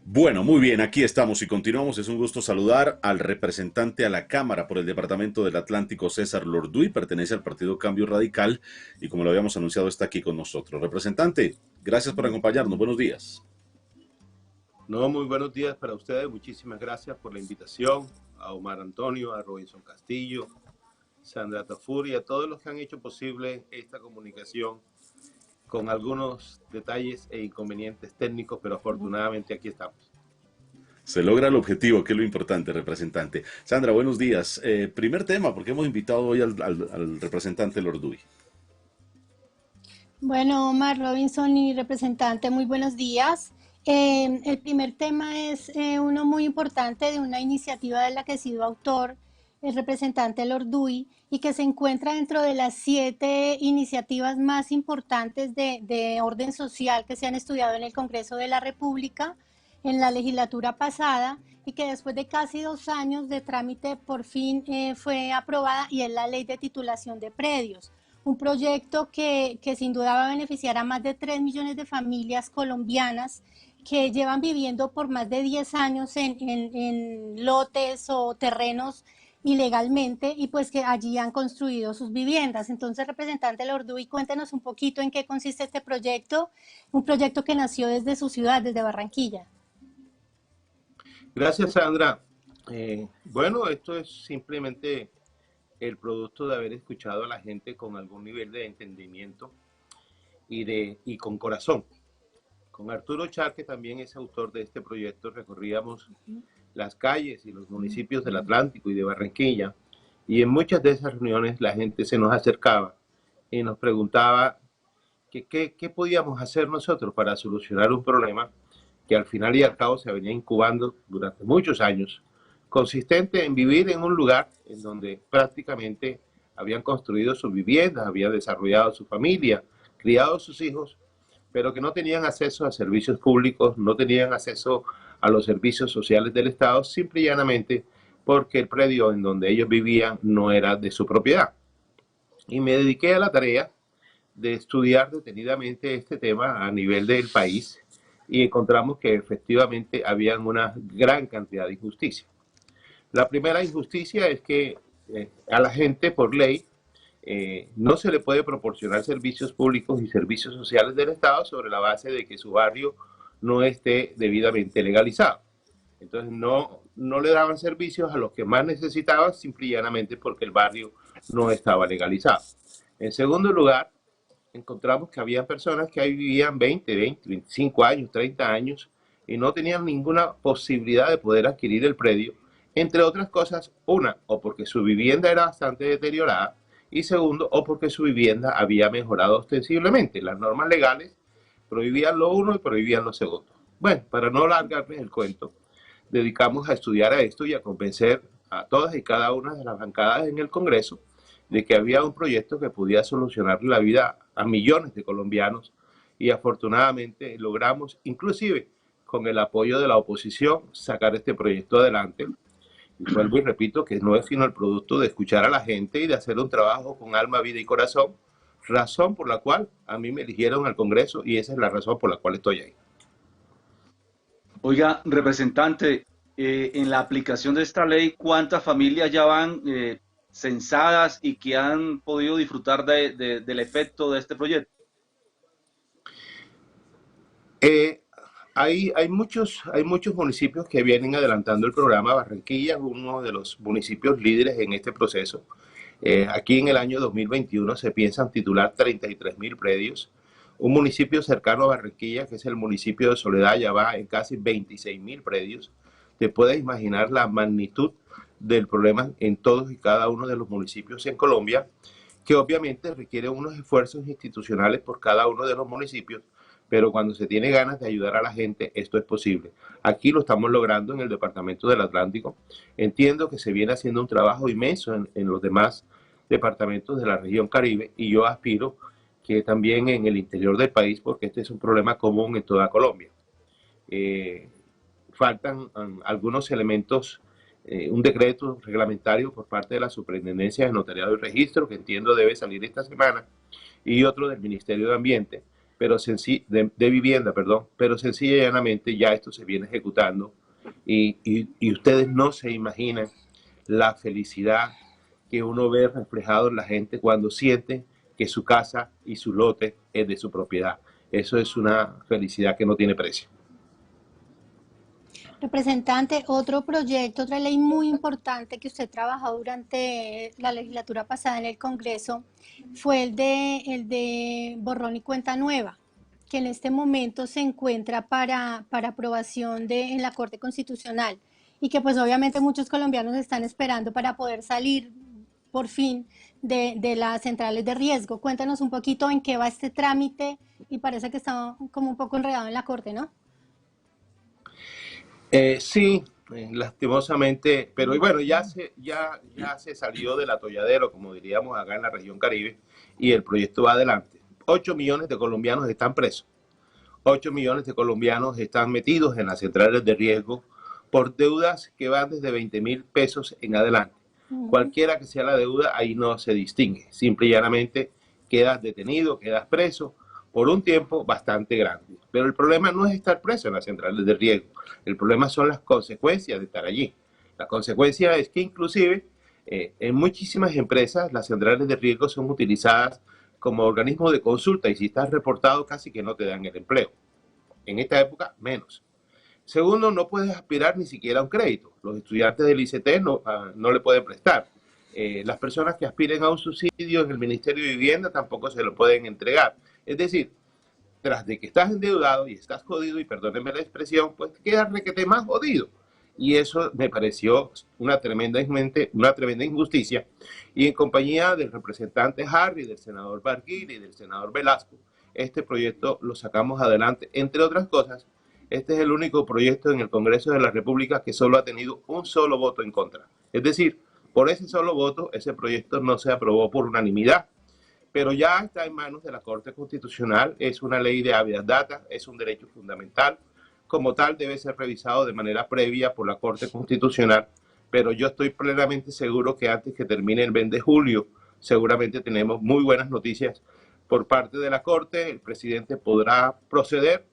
Bueno, muy bien, aquí estamos y continuamos. Es un gusto saludar al representante a la Cámara por el Departamento del Atlántico, César Lorduy, pertenece al Partido Cambio Radical y como lo habíamos anunciado está aquí con nosotros. Representante, gracias por acompañarnos. Buenos días. No, muy buenos días para ustedes. Muchísimas gracias por la invitación. A Omar Antonio, a Robinson Castillo, Sandra Tafur y a todos los que han hecho posible esta comunicación con algunos detalles e inconvenientes técnicos, pero afortunadamente aquí estamos. Se logra el objetivo, que es lo importante, representante. Sandra, buenos días. Primer tema, porque hemos invitado hoy al representante Lorduy. Bueno, Omar Robinson y representante, muy buenos días. El primer tema es uno muy importante de una iniciativa de la que he sido autor, el representante Lorduy, y que se encuentra dentro de las 7 iniciativas más importantes de orden social que se han estudiado en el Congreso de la República en la legislatura pasada y que después de casi 2 años de trámite por fin fue aprobada y es la ley de titulación de predios, un proyecto que sin duda va a beneficiar a más de 3 millones de familias colombianas que llevan viviendo por más de 10 años en lotes o terrenos ilegalmente y pues que allí han construido sus viviendas. Entonces, representante Lorduy, cuéntenos un poquito en qué consiste este proyecto, un proyecto que nació desde su ciudad, desde Barranquilla. Gracias, Sandra. Bueno, esto es simplemente el producto de haber escuchado a la gente con algún nivel de entendimiento y con corazón. Con Arturo Char, que también es autor de este proyecto, recorríamos las calles y los municipios del Atlántico y de Barranquilla, y en muchas de esas reuniones la gente se nos acercaba y nos preguntaba qué podíamos hacer nosotros para solucionar un problema que al final y al cabo se venía incubando durante muchos años, consistente en vivir en un lugar en donde prácticamente habían construido sus viviendas, habían desarrollado su familia, criado a sus hijos, pero que no tenían acceso a servicios públicos, no tenían acceso a los servicios sociales del Estado, simple y llanamente porque el predio en donde ellos vivían no era de su propiedad. Y me dediqué a la tarea de estudiar detenidamente este tema a nivel del país y encontramos que efectivamente había una gran cantidad de injusticia. La primera injusticia es que a la gente por ley no se le puede proporcionar servicios públicos y servicios sociales del Estado sobre la base de que su barrio no esté debidamente legalizado. Entonces no le daban servicios a los que más necesitaban, simple y llanamente porque el barrio no estaba legalizado. En segundo lugar, encontramos que había personas que ahí vivían 25 años, 30 años y no tenían ninguna posibilidad de poder adquirir el predio, entre otras cosas, una, o porque su vivienda era bastante deteriorada y segundo, o porque su vivienda había mejorado ostensiblemente. Las normas legales prohibían lo uno y prohibían lo segundo. Bueno, para no alargarles el cuento, dedicamos a estudiar a esto y a convencer a todas y cada una de las bancadas en el Congreso de que había un proyecto que podía solucionar la vida a millones de colombianos y afortunadamente logramos, inclusive con el apoyo de la oposición, sacar este proyecto adelante. Y vuelvo y repito que no es sino el producto de escuchar a la gente y de hacer un trabajo con alma, vida y corazón, razón por la cual a mí me eligieron al Congreso y esa es la razón por la cual estoy ahí. Oiga, representante, en la aplicación de esta ley, ¿cuántas familias ya van censadas y que han podido disfrutar del efecto de este proyecto? Eh, hay muchos municipios que vienen adelantando el programa. Barranquilla es uno de los municipios líderes en este proceso. Aquí en el año 2021 se piensan titular 33.000 predios. Un municipio cercano a Barranquilla, que es el municipio de Soledad, ya va en casi 26.000 predios. Te puedes imaginar la magnitud del problema en todos y cada uno de los municipios en Colombia, que obviamente requiere unos esfuerzos institucionales por cada uno de los municipios, pero cuando se tiene ganas de ayudar a la gente, esto es posible. Aquí lo estamos logrando en el Departamento del Atlántico. Entiendo que se viene haciendo un trabajo inmenso en los demás departamentos de la región Caribe y yo aspiro que también en el interior del país, porque este es un problema común en toda Colombia. Eh, Faltan algunos elementos, un decreto reglamentario por parte de la Superintendencia de Notariado y Registro, que entiendo debe salir esta semana, y otro del Ministerio de Ambiente, de vivienda, perdón, pero sencilla y llanamente ya esto se viene ejecutando y ustedes no se imaginan la felicidad que uno ve reflejado en la gente cuando siente que su casa y su lote es de su propiedad. Eso es una felicidad que no tiene precio. Representante, otro proyecto, otra ley muy importante que usted trabajó durante la legislatura pasada en el Congreso fue el de borrón y cuenta nueva, que en este momento se encuentra para aprobación en la Corte Constitucional y que pues obviamente muchos colombianos están esperando para poder salir por fin de las centrales de riesgo. Cuéntanos un poquito en qué va este trámite y parece que está como un poco enredado en la Corte, ¿no? Sí, lastimosamente, pero bueno, ya se salió del atolladero, como diríamos acá en la región Caribe, y el proyecto va adelante. 8 millones de colombianos están presos. 8 millones de colombianos están metidos en las centrales de riesgo por deudas que van desde 20.000 pesos en adelante. Cualquiera que sea la deuda, ahí no se distingue. Simple y llanamente quedas detenido, quedas preso por un tiempo bastante grande. Pero el problema no es estar preso en las centrales de riesgo. El problema son las consecuencias de estar allí. La consecuencia es que inclusive en muchísimas empresas las centrales de riesgo son utilizadas como organismo de consulta y si estás reportado casi que no te dan el empleo. En esta época, menos. Segundo, no puedes aspirar ni siquiera a un crédito. Los estudiantes del ICT no le pueden prestar. Las personas que aspiren a un subsidio en el Ministerio de Vivienda tampoco se lo pueden entregar. Es decir, tras de que estás endeudado y estás jodido, y perdónenme la expresión, pues quedas requete más jodido. Y eso me pareció una tremenda injusticia. Y en compañía del representante Harry, del senador Barguil y del senador Velasco, este proyecto lo sacamos adelante. Entre otras cosas, este es el único proyecto en el Congreso de la República que solo ha tenido un solo voto en contra. Es decir, por ese solo voto, ese proyecto no se aprobó por unanimidad. Pero ya está en manos de la Corte Constitucional, es una ley de habeas data, es un derecho fundamental, como tal debe ser revisado de manera previa por la Corte Constitucional, pero yo estoy plenamente seguro que antes que termine el mes de julio, seguramente tenemos muy buenas noticias por parte de la Corte, el presidente podrá proceder,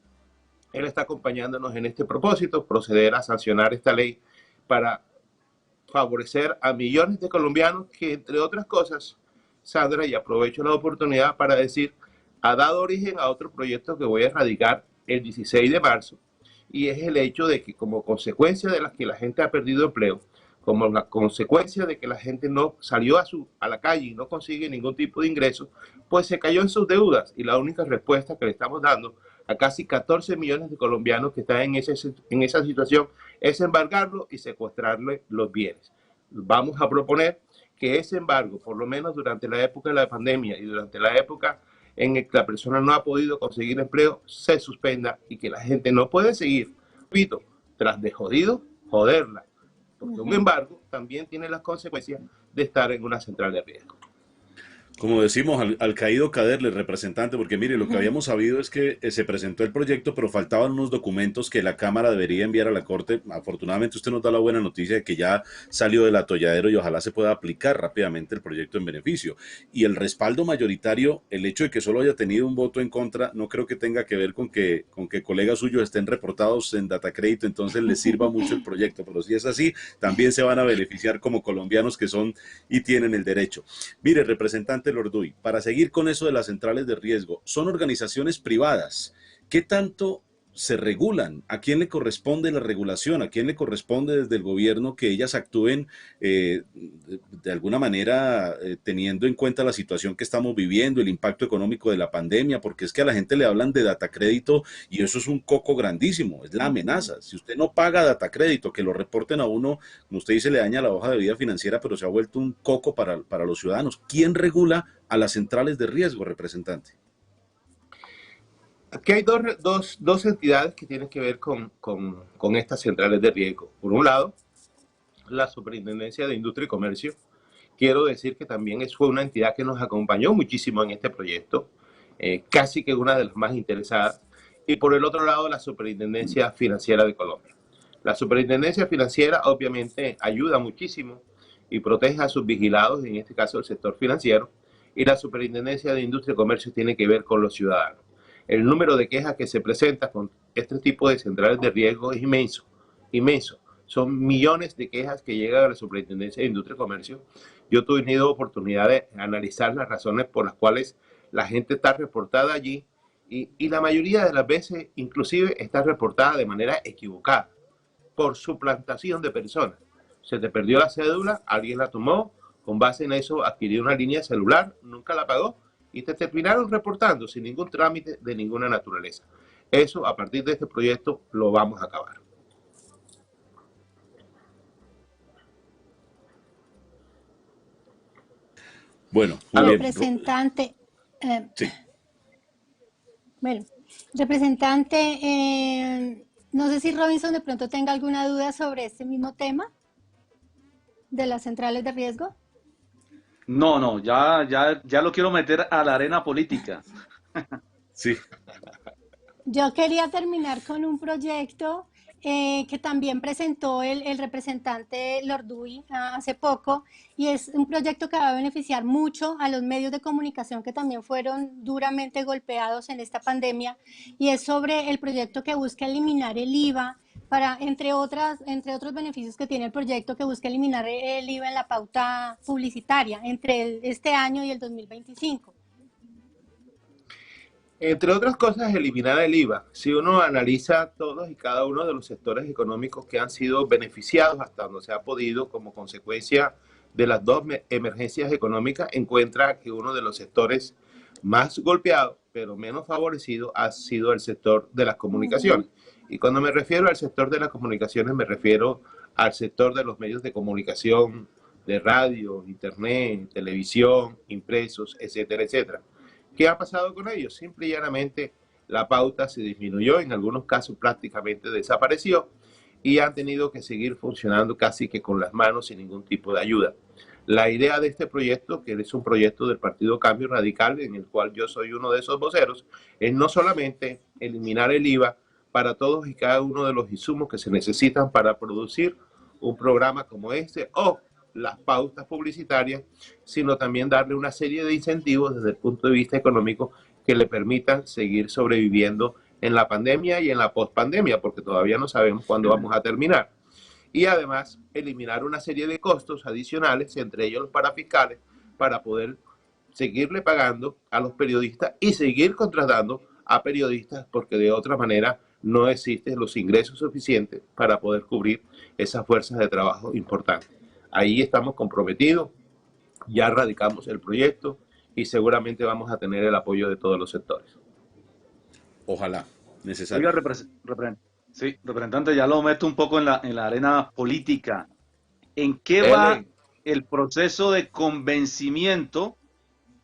él está acompañándonos en este propósito, proceder a sancionar esta ley para favorecer a millones de colombianos que, entre otras cosas, Sandra, y aprovecho la oportunidad para decir, ha dado origen a otro proyecto que voy a radicar el 16 de marzo, y es el hecho de que como consecuencia de que la gente ha perdido empleo, como la consecuencia de que la gente no salió a la calle y no consigue ningún tipo de ingreso, pues se cayó en sus deudas, y la única respuesta que le estamos dando a casi 14 millones de colombianos que están en esa situación es embargarlo y secuestrarle los bienes. Vamos a proponer que ese embargo, por lo menos durante la época de la pandemia y durante la época en que la persona no ha podido conseguir empleo, se suspenda y que la gente no puede seguir, repito, tras de jodido, joderla. Porque un embargo también tiene las consecuencias de estar en una central de riesgo. Como decimos, al caído caerle, representante, porque mire, lo que habíamos sabido es que se presentó el proyecto, pero faltaban unos documentos que la Cámara debería enviar a la Corte. Afortunadamente usted nos da la buena noticia de que ya salió del atolladero y ojalá se pueda aplicar rápidamente el proyecto en beneficio. Y el respaldo mayoritario, el hecho de que solo haya tenido un voto en contra, no creo que tenga que ver con que colegas suyos estén reportados en Datacrédito, entonces les sirva mucho el proyecto. Pero si es así, también se van a beneficiar como colombianos que son y tienen el derecho. Mire, representante Lorduy, para seguir con eso de las centrales de riesgo, son organizaciones privadas. ¿Qué tanto se regulan? ¿A quién le corresponde la regulación? ¿A quién le corresponde desde el gobierno que ellas actúen de alguna manera teniendo en cuenta la situación que estamos viviendo, el impacto económico de la pandemia? Porque es que a la gente le hablan de datacrédito y eso es un coco grandísimo, es la amenaza. Si usted no paga datacrédito, que lo reporten a uno, como usted dice, le daña la hoja de vida financiera, pero se ha vuelto un coco para los ciudadanos. ¿Quién regula a las centrales de riesgo, representante? Aquí hay dos entidades que tienen que ver con estas centrales de riesgo. Por un lado, la Superintendencia de Industria y Comercio. Quiero decir que también fue una entidad que nos acompañó muchísimo en este proyecto, casi que una de las más interesadas. Y por el otro lado, la Superintendencia Financiera de Colombia. La Superintendencia Financiera obviamente ayuda muchísimo y protege a sus vigilados, en este caso el sector financiero, y la Superintendencia de Industria y Comercio tiene que ver con los ciudadanos. El número de quejas que se presenta con este tipo de centrales de riesgo es inmenso, inmenso. Son millones de quejas que llegan a la Superintendencia de Industria y Comercio. Yo he tenido oportunidad de analizar las razones por las cuales la gente está reportada allí y la mayoría de las veces inclusive está reportada de manera equivocada por suplantación de personas. Se te perdió la cédula, alguien la tomó, con base en eso adquirió una línea celular, nunca la pagó y te terminaron reportando sin ningún trámite de ninguna naturaleza. Eso a partir de este proyecto lo vamos a acabar. Bueno, muy bien. Representante, Sí. bueno, representante, no sé si Robinson de pronto tenga alguna duda sobre este mismo tema de las centrales de riesgo. No, ya lo quiero meter a la arena política. Sí. Yo quería terminar con un proyecto que también presentó el representante Lorduy hace poco, y es un proyecto que va a beneficiar mucho a los medios de comunicación que también fueron duramente golpeados en esta pandemia, y es sobre el proyecto que busca eliminar el IVA para, entre otros beneficios que tiene el proyecto, que busca eliminar el IVA en la pauta publicitaria entre este año y el 2025. Entre otras cosas, eliminar el IVA. Si uno analiza todos y cada uno de los sectores económicos que han sido beneficiados hasta donde se ha podido como consecuencia de las dos emergencias económicas, encuentra que uno de los sectores más golpeados, pero menos favorecido, ha sido el sector de las comunicaciones. Y cuando me refiero al sector de las comunicaciones, me refiero al sector de los medios de comunicación, de radio, internet, televisión, impresos, etcétera, etcétera. ¿Qué ha pasado con ellos? Simple y llanamente la pauta se disminuyó, en algunos casos prácticamente desapareció y han tenido que seguir funcionando casi que con las manos sin ningún tipo de ayuda. La idea de este proyecto, que es un proyecto del Partido Cambio Radical, en el cual yo soy uno de esos voceros, es no solamente eliminar el IVA para todos y cada uno de los insumos que se necesitan para producir un programa como este o las pautas publicitarias, sino también darle una serie de incentivos desde el punto de vista económico que le permitan seguir sobreviviendo en la pandemia y en la pospandemia, porque todavía no sabemos cuándo vamos a terminar. Y además eliminar una serie de costos adicionales, entre ellos los parafiscales, para poder seguirle pagando a los periodistas y seguir contratando a periodistas, porque de otra manera no existen los ingresos suficientes para poder cubrir esas fuerzas de trabajo importantes. Ahí estamos comprometidos, ya radicamos el proyecto y seguramente vamos a tener el apoyo de todos los sectores. Ojalá, necesario. Oiga, representante, ya lo meto un poco en la arena política. ¿En qué va el proceso de convencimiento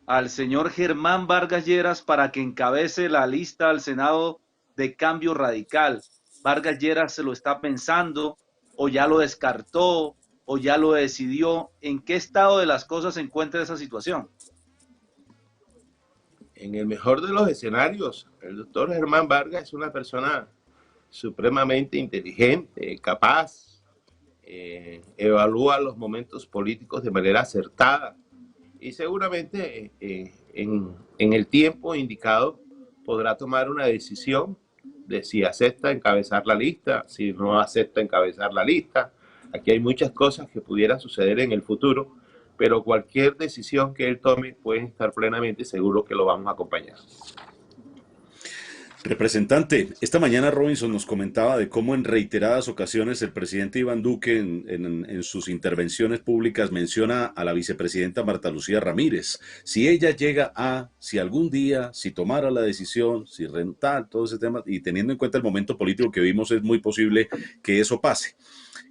al señor Germán Vargas Lleras para que encabece la lista al Senado de Cambio Radical? ¿Vargas Lleras se lo está pensando o ya lo descartó o ya lo decidió? ¿En qué estado de las cosas se encuentra esa situación? En el mejor de los escenarios, el doctor Germán Vargas es una persona supremamente inteligente, capaz, evalúa los momentos políticos de manera acertada y seguramente en el tiempo indicado podrá tomar una decisión de si acepta encabezar la lista, si no acepta encabezar la lista. Aquí hay muchas cosas que pudieran suceder en el futuro, pero cualquier decisión que él tome pueden estar plenamente seguros que lo vamos a acompañar. Representante, esta mañana Robinson nos comentaba de cómo en reiteradas ocasiones el presidente Iván Duque en sus intervenciones públicas menciona a la vicepresidenta Marta Lucía Ramírez. Si ella llega si algún día, si tomara la decisión, si rentar todo ese tema, y teniendo en cuenta el momento político que vimos, es muy posible que eso pase,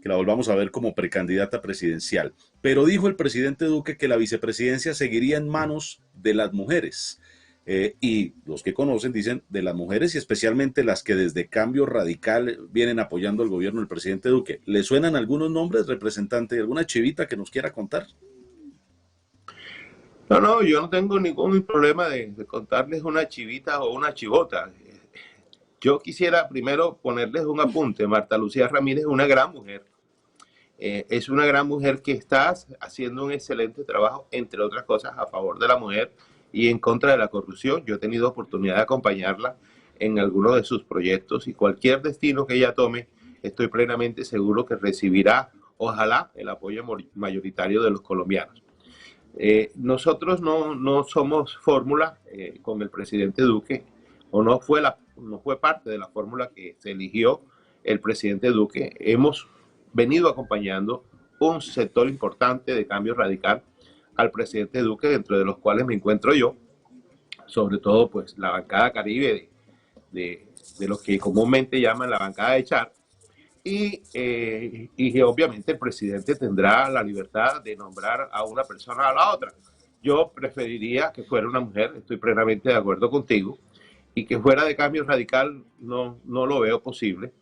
que la volvamos a ver como precandidata presidencial. Pero dijo el presidente Duque que la vicepresidencia seguiría en manos de las mujeres. Y los que conocen dicen de las mujeres y especialmente las que desde Cambio Radical vienen apoyando al gobierno del presidente Duque. ¿Le suenan algunos nombres, representante? ¿Alguna chivita que nos quiera contar? No, yo no tengo ningún problema de contarles una chivita o una chivota. Yo quisiera primero ponerles un apunte. Marta Lucía Ramírez es una gran mujer. Es una gran mujer que está haciendo un excelente trabajo, entre otras cosas, a favor de la mujer y en contra de la corrupción. Yo he tenido oportunidad de acompañarla en algunos de sus proyectos y cualquier destino que ella tome, estoy plenamente seguro que recibirá, ojalá, el apoyo mayoritario de los colombianos. Nosotros no somos fórmula con el presidente Duque, o no fue parte de la fórmula que se eligió el presidente Duque. Hemos venido acompañando un sector importante de cambio radical al presidente Duque, dentro de los cuales me encuentro yo, sobre todo pues la bancada Caribe de los que comúnmente llaman la bancada de Char, y obviamente el presidente tendrá la libertad de nombrar a una persona a la otra. Yo preferiría que fuera una mujer, estoy plenamente de acuerdo contigo, y que fuera de cambio radical no lo veo posible.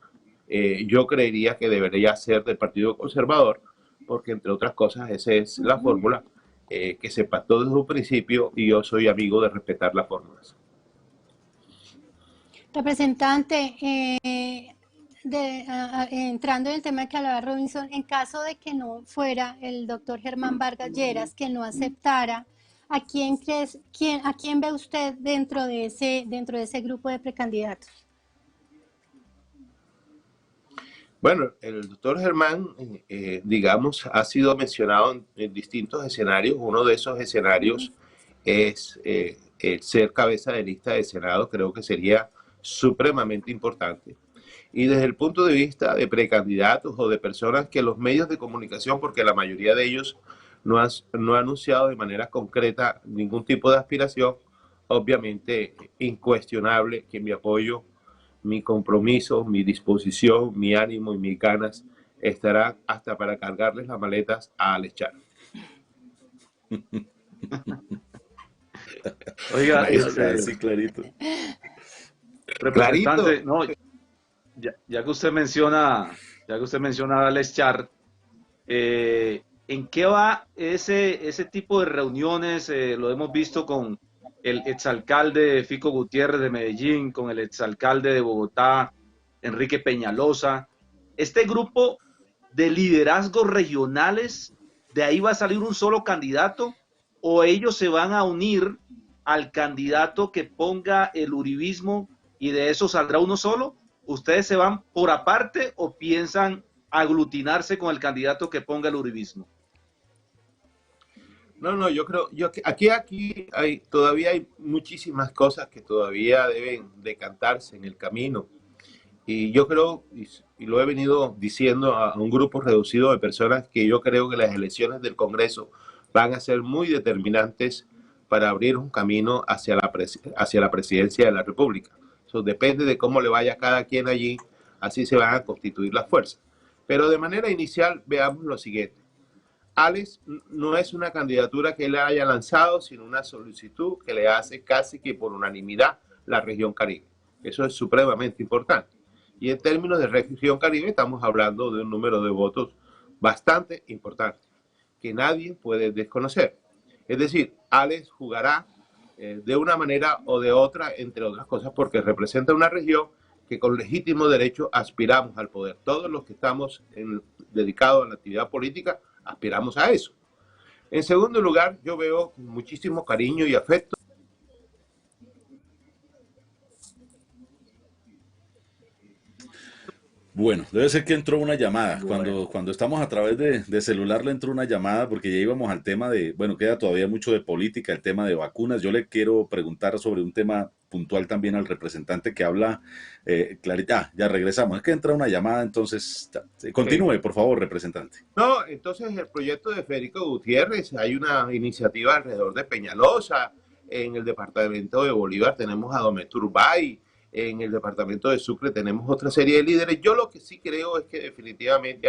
Yo creería que debería ser del Partido Conservador, porque entre otras cosas esa es la fórmula que se pactó desde un principio y yo soy amigo de respetar las fórmulas. Representante, entrando en el tema que hablaba Robinson, en caso de que no fuera el doctor Germán Vargas Lleras, que no aceptara, ¿a quién ve usted dentro de ese grupo de precandidatos? Bueno, el doctor Germán, digamos, ha sido mencionado en distintos escenarios. Uno de esos escenarios es el ser cabeza de lista de Senado. Creo que sería supremamente importante. Y desde el punto de vista de precandidatos o de personas que los medios de comunicación, porque la mayoría de ellos no ha anunciado de manera concreta ningún tipo de aspiración, obviamente incuestionable que mi apoyo, mi compromiso, mi disposición, mi ánimo y mis ganas estarán hasta para cargarles las maletas a Alex Char. Oiga, sí, clarito. Representante, no, ya que usted menciona a Alex Char, ¿en qué va ese tipo de reuniones? Lo hemos visto con el exalcalde Fico Gutiérrez de Medellín, con el exalcalde de Bogotá, Enrique Peñalosa. Este grupo de liderazgos regionales, ¿de ahí va a salir un solo candidato o ellos se van a unir al candidato que ponga el uribismo y de eso saldrá uno solo? ¿Ustedes se van por aparte o piensan aglutinarse con el candidato que ponga el uribismo? No, yo creo, aquí todavía hay muchísimas cosas que todavía deben decantarse en el camino. Y yo creo, y lo he venido diciendo a un grupo reducido de personas, que yo creo que las elecciones del Congreso van a ser muy determinantes para abrir un camino hacia la presidencia de la República. Eso depende de cómo le vaya a cada quien allí, así se van a constituir las fuerzas. Pero de manera inicial, veamos lo siguiente. Alex no es una candidatura que él haya lanzado, sino una solicitud que le hace casi que por unanimidad la región Caribe. Eso es supremamente importante. Y en términos de región Caribe, estamos hablando de un número de votos bastante importante, que nadie puede desconocer. Es decir, Alex jugará de una manera o de otra, entre otras cosas, porque representa una región que con legítimo derecho aspiramos al poder. Todos los que estamos dedicados a la actividad política aspiramos a eso. En segundo lugar, yo veo con muchísimo cariño y afecto Bueno, debe ser que entró una llamada. Cuando estamos a través de celular le entró una llamada porque ya íbamos al tema de, bueno, queda todavía mucho de política, el tema de vacunas. Yo le quiero preguntar sobre un tema puntual también al representante que habla clarita. Ya regresamos. Es que entra una llamada, entonces continúe, por favor, representante. No, entonces el proyecto de Federico Gutiérrez, hay una iniciativa alrededor de Peñalosa, en el departamento de Bolívar tenemos a Domé Turbay, en el departamento de Sucre tenemos otra serie de líderes. Yo lo que sí creo es que definitivamente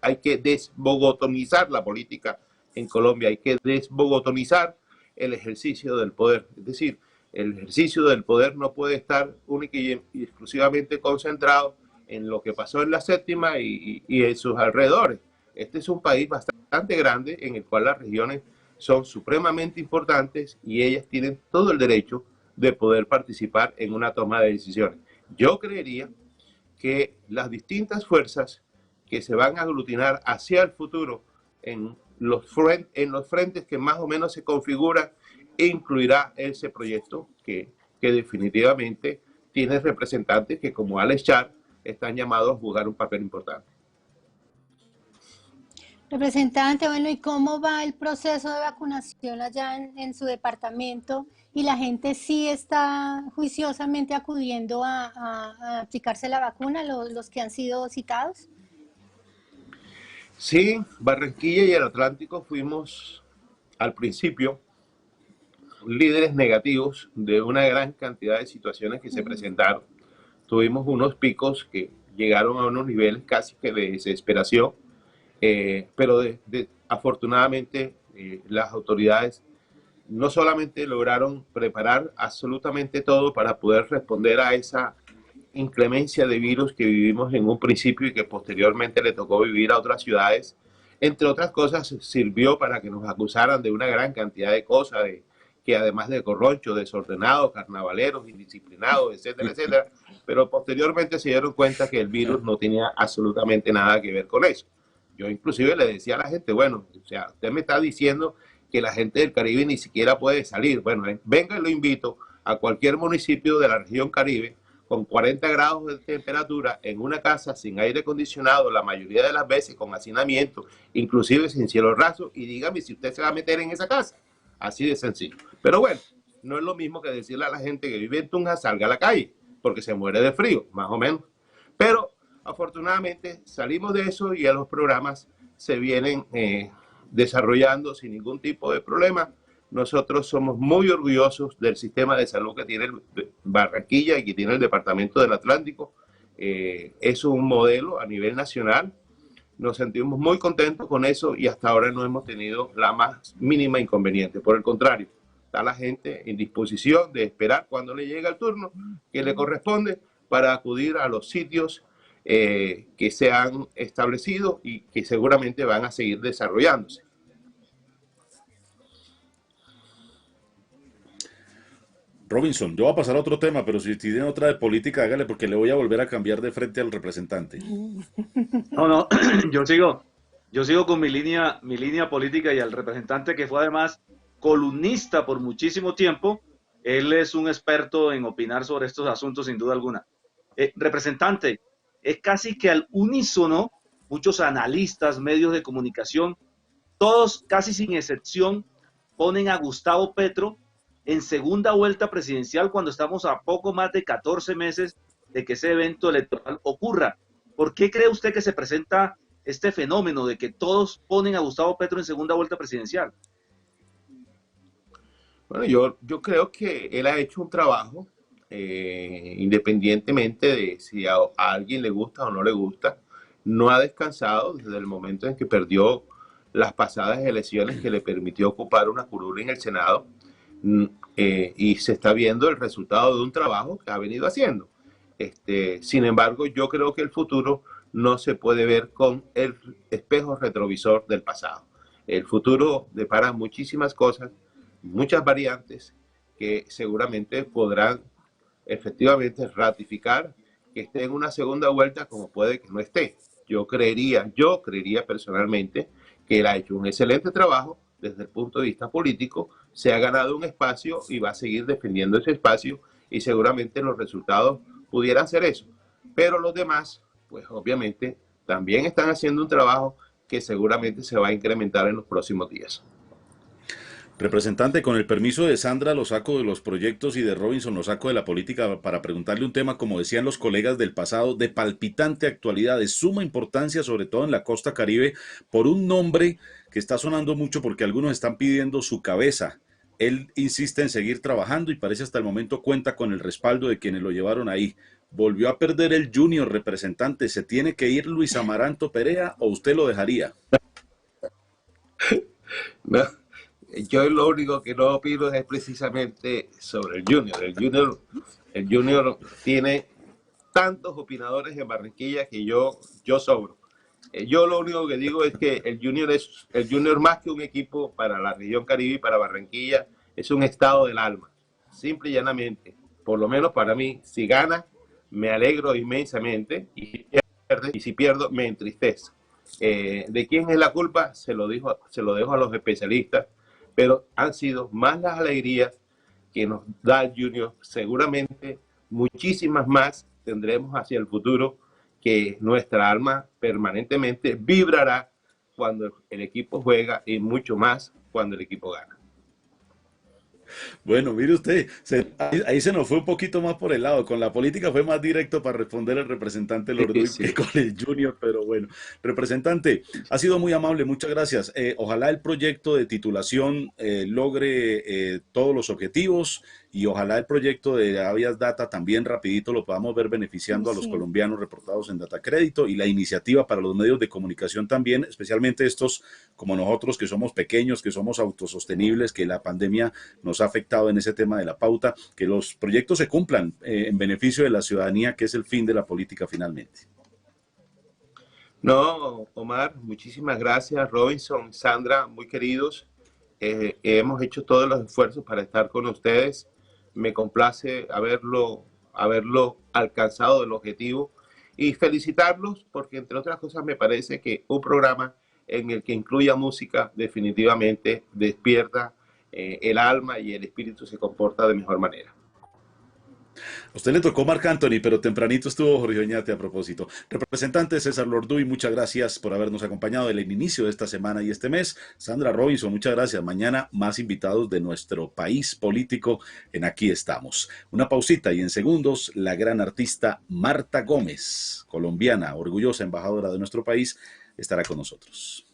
hay que desbogotonizar la política en Colombia, hay que desbogotonizar el ejercicio del poder. Es decir, el ejercicio del poder no puede estar única y exclusivamente concentrado en lo que pasó en la séptima y en sus alrededores. Este es un país bastante grande en el cual las regiones son supremamente importantes y ellas tienen todo el derecho de poder participar en una toma de decisiones. Yo creería que las distintas fuerzas que se van a aglutinar hacia el futuro en los frentes que más o menos se configuran incluirá ese proyecto que definitivamente tiene representantes que, como Alex Char, están llamados a jugar un papel importante. Representante, bueno, ¿y cómo va el proceso de vacunación allá en su departamento? ¿Y la gente sí está juiciosamente acudiendo a aplicarse la vacuna, los que han sido citados? Sí, Barranquilla y el Atlántico fuimos al principio líderes negativos de una gran cantidad de situaciones que se presentaron. Tuvimos unos picos que llegaron a unos niveles casi que de desesperación, pero afortunadamente las autoridades no solamente lograron preparar absolutamente todo para poder responder a esa inclemencia de virus que vivimos en un principio y que posteriormente le tocó vivir a otras ciudades. Entre otras cosas, sirvió para que nos acusaran de una gran cantidad de cosas, que además de corronchos, desordenados, carnavaleros, indisciplinados, etcétera, etcétera, pero posteriormente se dieron cuenta que el virus no tenía absolutamente nada que ver con eso. Yo inclusive le decía a la gente, bueno, o sea, usted me está diciendo que la gente del Caribe ni siquiera puede salir. Bueno, venga y lo invito a cualquier municipio de la región Caribe con 40 grados de temperatura en una casa sin aire acondicionado, la mayoría de las veces con hacinamiento, inclusive sin cielo raso, y dígame si usted se va a meter en esa casa. Así de sencillo. Pero bueno, no es lo mismo que decirle a la gente que vive en Tunja salga a la calle, porque se muere de frío, más o menos. Pero afortunadamente salimos de eso y a los programas se vienen desarrollando sin ningún tipo de problema. Nosotros somos muy orgullosos del sistema de salud que tiene Barranquilla y que tiene el Departamento del Atlántico. Es un modelo a nivel nacional. Nos sentimos muy contentos con eso y hasta ahora no hemos tenido la más mínima inconveniente. Por el contrario, está la gente en disposición de esperar cuando le llega el turno que le corresponde para acudir a los sitios que se han establecido y que seguramente van a seguir desarrollándose. Robinson, yo voy a pasar a otro tema, pero si tiene otra de política, hágale porque le voy a volver a cambiar de frente al representante. No, yo sigo con mi línea política y al representante que fue además columnista por muchísimo tiempo, él es un experto en opinar sobre estos asuntos sin duda alguna. Representante, es casi que al unísono, muchos analistas, medios de comunicación, todos casi sin excepción ponen a Gustavo Petro en segunda vuelta presidencial cuando estamos a poco más de 14 meses de que ese evento electoral ocurra. ¿Por qué cree usted que se presenta este fenómeno de que todos ponen a Gustavo Petro en segunda vuelta presidencial? Bueno, yo creo que él ha hecho un trabajo, independientemente de si a alguien le gusta o no le gusta. No ha descansado desde el momento en que perdió las pasadas elecciones que le permitió ocupar una curul en el Senado. Y se está viendo el resultado de un trabajo que ha venido haciendo. Sin embargo, yo creo que el futuro no se puede ver con el espejo retrovisor del pasado. El futuro depara muchísimas cosas, muchas variantes que seguramente podrán efectivamente ratificar que esté en una segunda vuelta como puede que no esté. Yo creería personalmente que él ha hecho un excelente trabajo desde el punto de vista político, se ha ganado un espacio y va a seguir defendiendo ese espacio y seguramente los resultados pudieran ser eso. Pero los demás, pues obviamente, también están haciendo un trabajo que seguramente se va a incrementar en los próximos días. Representante, con el permiso de Sandra lo saco de los proyectos y de Robinson lo saco de la política para preguntarle un tema, como decían los colegas del pasado, de palpitante actualidad, de suma importancia, sobre todo en la costa Caribe, por un nombre que está sonando mucho porque algunos están pidiendo su cabeza. Él insiste en seguir trabajando y parece hasta el momento cuenta con el respaldo de quienes lo llevaron ahí. Volvió a perder el Junior, representante. ¿Se tiene que ir Luis Amaranto Perea o usted lo dejaría? No. Yo lo único que no opino es precisamente sobre el Junior. El Junior tiene tantos opinadores en Barranquilla que yo sobro. Yo lo único que digo es que el Junior más que un equipo para la región Caribe y para Barranquilla, es un estado del alma. Simple y llanamente. Por lo menos para mí, si gana, me alegro inmensamente y si pierdo, me entristece. ¿De quién es la culpa? Se lo dejo a los especialistas. pero han sido más las alegrías que nos da el Junior. Seguramente muchísimas más tendremos hacia el futuro, que nuestra alma permanentemente vibrará cuando el equipo juega y mucho más cuando el equipo gana. Bueno, mire usted, ahí se nos fue un poquito más por el lado. Con la política fue más directo para responder el representante Lorduy Sí. que con el Junior, pero bueno. Representante, ha sido muy amable, muchas gracias. Ojalá el proyecto de titulación logre todos los objetivos y ojalá el proyecto de Avias Data también rapidito lo podamos ver beneficiando a los Sí. colombianos reportados en Data Crédito y la iniciativa para los medios de comunicación también, especialmente estos como nosotros que somos pequeños, que somos autosostenibles, que la pandemia nos ha afectado en ese tema de la pauta, que los proyectos se cumplan en beneficio de la ciudadanía, que es el fin de la política finalmente. No, Omar, muchísimas gracias. Robinson, Sandra, muy queridos. Hemos hecho todos los esfuerzos para estar con ustedes. Me complace haberlo alcanzado el objetivo y felicitarlos porque, entre otras cosas, me parece que un programa en el que incluya música definitivamente despierta el alma y el espíritu se comporta de mejor manera. A usted le tocó Marc Anthony, pero tempranito estuvo Jorge Oñate a propósito. Representante César Lorduy, muchas gracias por habernos acompañado en el inicio de esta semana y este mes. Sandra Robinson, muchas gracias. Mañana más invitados de nuestro país político en Aquí Estamos. Una pausita y en segundos la gran artista Marta Gómez, colombiana, orgullosa embajadora de nuestro país, estará con nosotros.